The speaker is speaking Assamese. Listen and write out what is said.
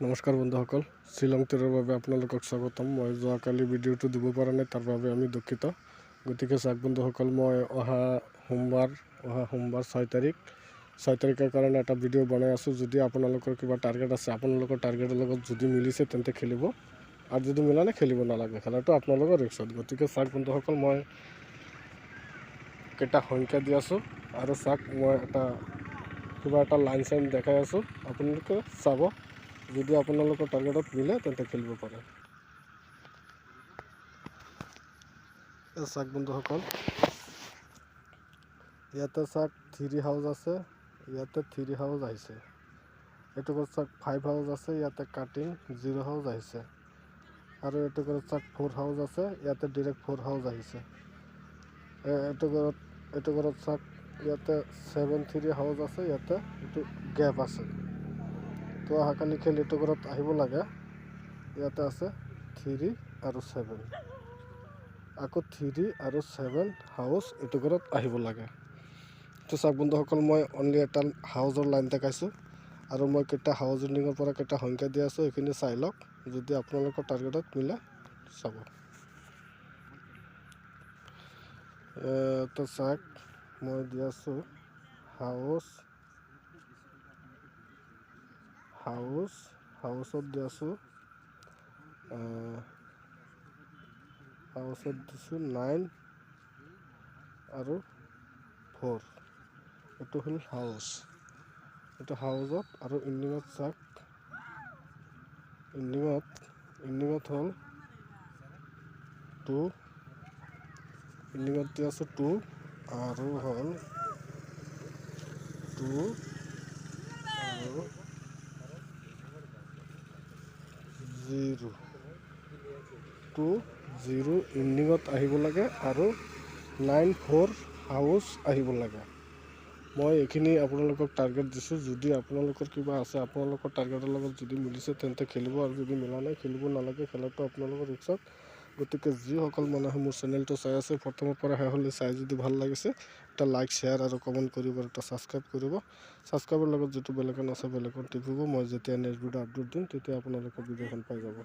নমস্কাৰ বন্ধুসকল, শ্বিলং ট্যুৰৰ বাবে আপোনালোকক স্বাগতম। মই যোৱাকালি ভিডিঅ'টো দিব পৰা নাই, তাৰ বাবে আমি দুঃখিত। গতিকে চাওক বন্ধুসকল, মই অহা সোমবাৰ 6 তাৰিখৰ কাৰণে এটা ভিডিঅ' বনাই আছোঁ। যদি আপোনালোকৰ কিবা টাৰ্গেট আছে, আপোনালোকৰ টাৰ্গেটৰ লগত যদি মিলিছে তেন্তে খেলিব, আৰু যদি মিলা নাই খেলিব নালাগে। খেলাটো আপোনালোকৰ ৰিক্সত। গতিকে চাওক বন্ধুসকল, মই কেইটা সংখ্যা দি আছোঁ, আৰু চাওক মই কিবা এটা লাইন চাইন দেখাই আছোঁ। আপোনালোকে চাব, যদি আপোনালোকৰ টাৰ্গেটত মিলে তেন্তে খেলিব পাৰে। চাওক বন্ধুসকল, ইয়াতে চাওক 3 হাউচ আছে, ইয়াতে 3 হাউচ আহিছে। এইটো ঘৰত চাওক 5 হাউচ আছে, ইয়াতে কাটিং 0 হাউচ আহিছে। আৰু এইটো ঘৰত চাওক 4 হাউচ আছে, ইয়াতে ডিৰেক্ট 4 হাউচ আহিছে। এইটো ঘৰত চাওক ইয়াতে 7-3 হাউচ আছে, ইয়াতে এইটো গেপ আছে। তো অহাকালি খেল এইটো ঘৰত আহিব লাগে। ইয়াতে আছে 3 আৰু 7, আকৌ 3 আৰু 7 হাউচ এইটো ঘৰত আহিব লাগে। তো চাওক বন্ধুসকল, মই অনলি এটা হাউচৰ লাইন দেখাইছোঁ, আৰু মই কেইটা হাউচ উইনিঙৰ পৰা কেইটা সংখ্যা দি আছোঁ এইখিনি চাই লওক। যদি আপোনালোকৰ টাৰ্গেটত মিলে চাব। তো চাওক, মই দি আছোঁ হাউচত দি আছোঁ, হাউচত দিছোঁ 9 আৰু 4। এইটো হ'ল হাউচ, এইটো হাউচত। আৰু ইণ্ডিঙত চাওক, ইণ্ডিঙত হ'ল 2, ইণ্ডিঙত দি আছোঁ 2, আৰু হ'ল 2 আৰু 0, 2 0 ইণ্ডিঙত আহিব লাগে, আৰু 9-4 হাউচ আহিব লাগে। মই এইখিনি আপোনালোকক টাৰ্গেট দিছোঁ। যদি আপোনালোকৰ কিবা আছে, আপোনালোকৰ টাৰ্গেটৰ লগত যদি মিলিছে তেন্তে খেলিব, আৰু যদি মিলা নাই খেলিব নালাগে। খেলাটো আপোনালোকৰ ৰিক্সত। গতিকে যিসকল মানুহে মোৰ চেনেলটো চাই আছে, প্ৰথমৰ পৰা শেষলৈ চাই যদি ভাল লাগিছে, এটা লাইক, শ্বেয়াৰ আৰু কমেণ্ট কৰিব, আৰু এটা ছাবস্ক্ৰাইব কৰিব। ছাবস্ক্ৰাইবৰ লগত যিটো বেলেগন আছে বেলেগন টিপিব। মই যেতিয়া নেক্সট ভিডিঅ' আপলোড দিম তেতিয়া আপোনালোকে ভিডিঅ'খন পাই যাব।